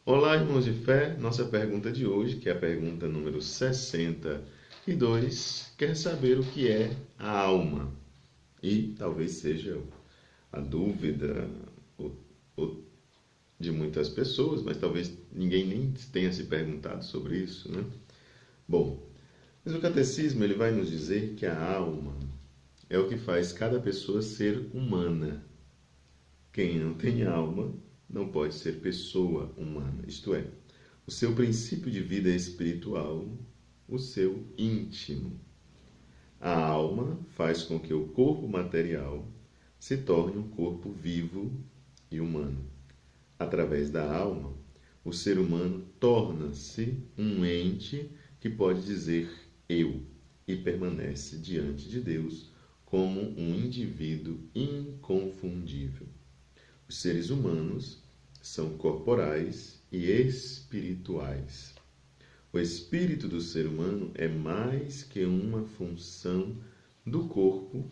Olá, irmãos de fé. Nossa pergunta de hoje, que é a pergunta número 62, quer saber o que é a alma? E talvez seja a dúvida o- o- de muitas pessoas, mas talvez ninguém nem tenha se perguntado sobre isso, né? Bom, mas o catecismo ele vai nos dizer que a alma é o que faz cada pessoa ser humana. Quem não tem alma não pode ser pessoa humana, isto é, o seu princípio de vida espiritual, o seu íntimo. A alma faz com que o corpo material se torne um corpo vivo e humano. Através da alma, o ser humano torna-se um ente que pode dizer eu e permanece diante de Deus como um indivíduo inconfundível. Os seres humanos são corporais e espirituais. O espírito do ser humano é mais que uma função do corpo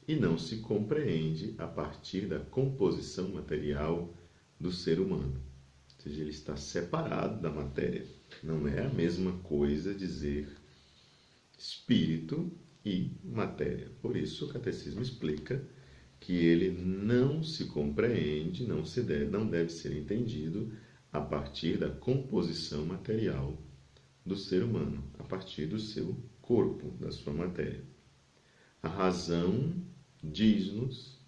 e não se compreende a partir da composição material do ser humano. Ou seja, ele está separado da matéria. Não é a mesma coisa dizer espírito e matéria. Por isso, o catecismo explica que ele não se compreende, não deve ser entendido a partir da composição material do ser humano, a partir do seu corpo, da sua matéria. A razão diz-nos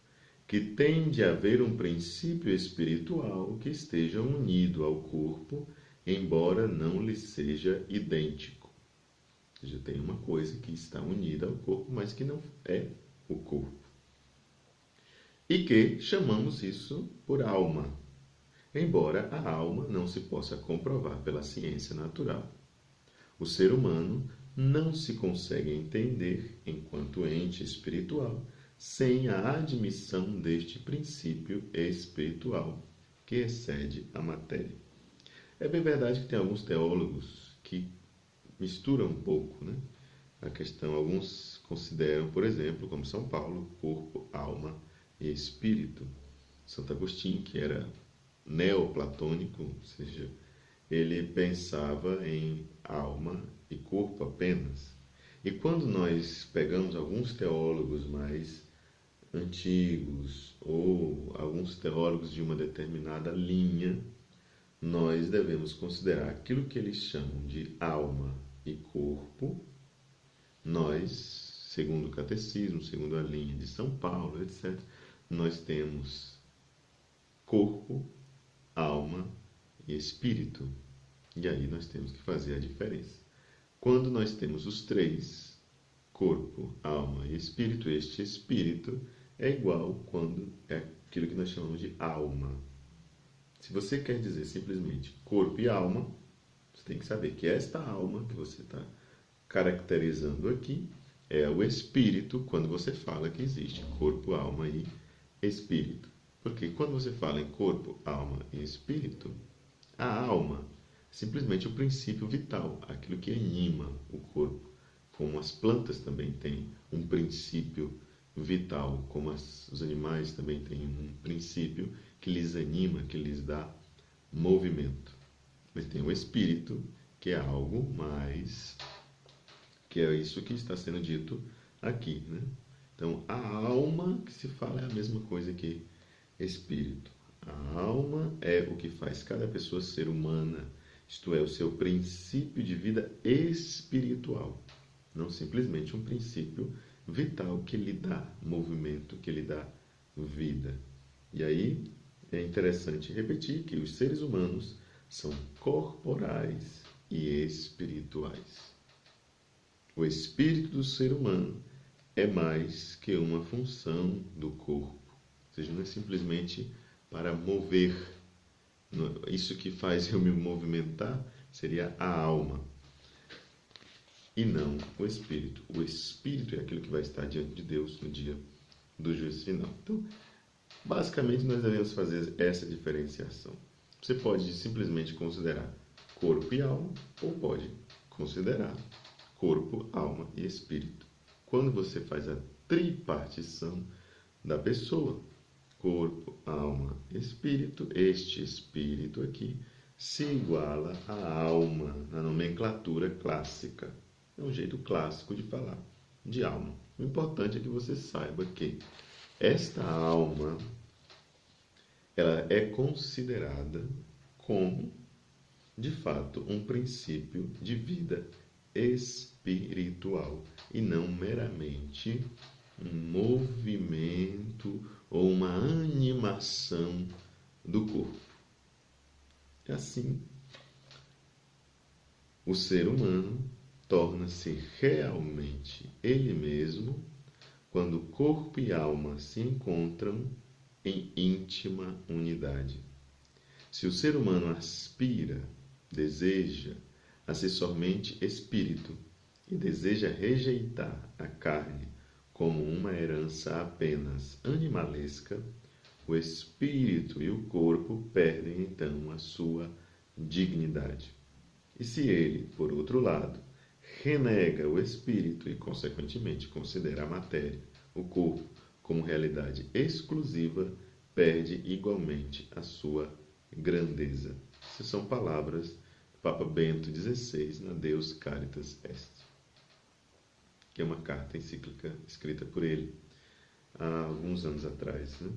que tem de haver um princípio espiritual que esteja unido ao corpo, embora não lhe seja idêntico. Ou seja, tem uma coisa que está unida ao corpo, mas que não é o corpo. E que chamamos isso por alma, embora a alma não se possa comprovar pela ciência natural. O ser humano não se consegue entender enquanto ente espiritual sem a admissão deste princípio espiritual que excede a matéria. É bem verdade que tem alguns teólogos que misturam um pouco, né? A questão, alguns consideram, por exemplo, como São Paulo, corpo, alma e espírito. Santo Agostinho, que era neoplatônico, ou seja, ele pensava em alma e corpo apenas. E quando nós pegamos alguns teólogos mais antigos ou alguns teólogos de uma determinada linha, nós devemos considerar aquilo que eles chamam de alma e corpo. Nós, segundo o catecismo, segundo a linha de São Paulo, etc., nós temos corpo, alma e espírito. E aí nós temos que fazer a diferença. Quando nós temos os três, corpo, alma e espírito, este espírito é igual quando é aquilo que nós chamamos de alma. Se você quer dizer simplesmente corpo e alma, você tem que saber que esta alma que você está caracterizando aqui é o espírito quando você fala que existe corpo, alma e espírito. Porque quando você fala em corpo, alma e espírito, a alma é simplesmente o princípio vital, aquilo que anima o corpo. Como as plantas também têm um princípio vital, como os animais também têm um princípio que lhes anima, que lhes dá movimento. Mas tem o espírito, que é algo mais, que é isso que está sendo dito aqui, né? Então, a alma que se fala é a mesma coisa que espírito. A alma é o que faz cada pessoa ser humana, isto é, o seu princípio de vida espiritual, não simplesmente um princípio vital que lhe dá movimento, que lhe dá vida. E aí é interessante repetir que os seres humanos são corporais e espirituais. O espírito do ser humano é mais que uma função do corpo. Ou seja, não é simplesmente para mover. Isso que faz eu me movimentar seria a alma e não o espírito. O espírito é aquilo que vai estar diante de Deus no dia do juízo final. Então, basicamente, nós devemos fazer essa diferenciação. Você pode simplesmente considerar corpo e alma, ou pode considerar corpo, alma e espírito. Quando você faz a tripartição da pessoa, corpo, alma, espírito, este espírito aqui se iguala à alma na nomenclatura clássica. É um jeito clássico de falar de alma. O importante é que você saiba que esta alma ela é considerada como, de fato, um princípio de vida espiritual e não meramente um movimento ou uma animação do corpo. E assim, o ser humano torna-se realmente ele mesmo quando corpo e alma se encontram em íntima unidade. Se o ser humano aspira, deseja a ser somente espírito e deseja rejeitar a carne como uma herança apenas animalesca, o espírito e o corpo perdem então a sua dignidade. E se ele, por outro lado, renega o espírito e, consequentemente, considera a matéria, o corpo, como realidade exclusiva, perde igualmente a sua grandeza. Essas são palavras do Papa Bento XVI na Deus Caritas Est, que é uma carta encíclica escrita por ele há alguns anos atrás, né?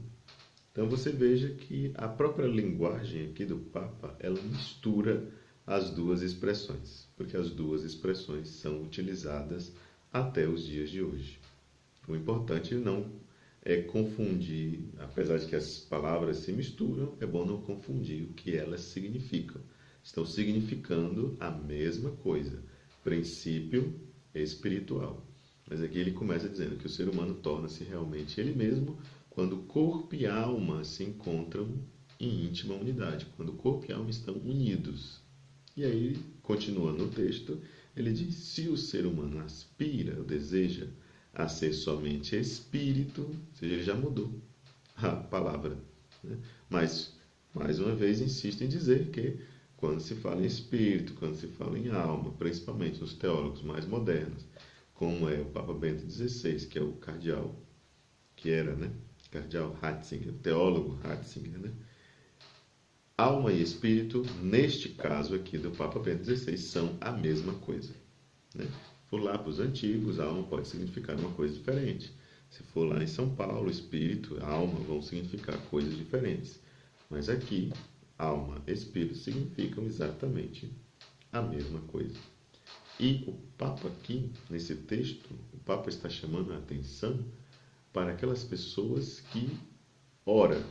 Então você veja que a própria linguagem aqui do Papa, ela mistura as duas expressões, porque as duas expressões são utilizadas até os dias de hoje. O importante não é confundir, apesar de que as palavras se misturam, é bom não confundir o que elas significam. Estão significando a mesma coisa, princípio espiritual. Mas aqui ele começa dizendo que o ser humano torna-se realmente ele mesmo quando corpo e alma se encontram em íntima unidade, quando corpo e alma estão unidos. E aí, continuando o texto, ele diz: se o ser humano aspira, ou deseja, a ser somente espírito, ou seja, ele já mudou a palavra, né? Mas, mais uma vez, insisto em dizer que quando se fala em espírito, quando se fala em alma, principalmente os teólogos mais modernos, como é o Papa Bento XVI, que é o cardeal, que era, né? Cardeal Ratzinger, teólogo Ratzinger, né? Alma e espírito, neste caso aqui do Papa Bento XVI, são a mesma coisa, né? Se for lá para os antigos, alma pode significar uma coisa diferente. Se for lá em São Paulo, espírito, alma vão significar coisas diferentes. Mas aqui, alma e espírito significam exatamente a mesma coisa. E o Papa aqui, nesse texto, o Papa está chamando a atenção para aquelas pessoas que, ora,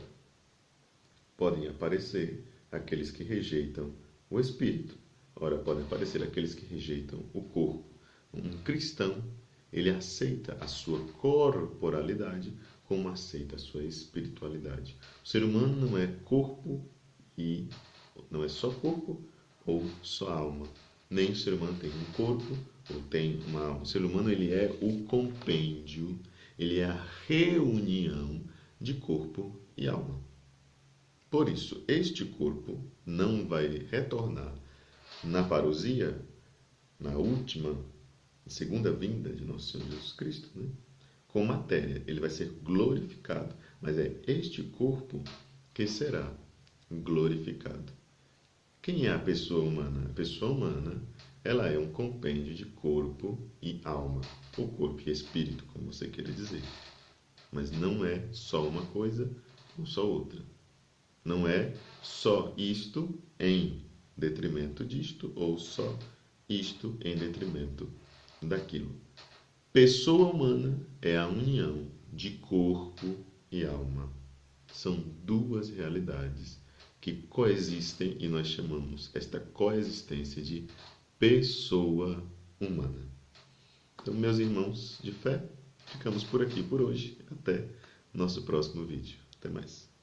podem aparecer aqueles que rejeitam o espírito, ora, podem aparecer aqueles que rejeitam o corpo. Um cristão, ele aceita a sua corporalidade como aceita a sua espiritualidade. O ser humano não é corpo e não é só corpo ou só alma. Nem o ser humano tem um corpo ou tem uma alma. O ser humano, ele é o compêndio, ele é a reunião de corpo e alma. Por isso, este corpo não vai retornar na parousia, na última, segunda vinda de nosso Senhor Jesus Cristo, né? Com matéria. Ele vai ser glorificado, mas é este corpo que será glorificado. Quem é a pessoa humana? A pessoa humana, ela é um compêndio de corpo e alma, ou corpo e espírito, como você queira dizer. Mas não é só uma coisa ou só outra. Não é só isto em detrimento disto, ou só isto em detrimento daquilo. Pessoa humana é a união de corpo e alma. São duas realidades que coexistem e nós chamamos esta coexistência de pessoa humana. Então, meus irmãos de fé, ficamos por aqui por hoje. Até nosso próximo vídeo. Até mais.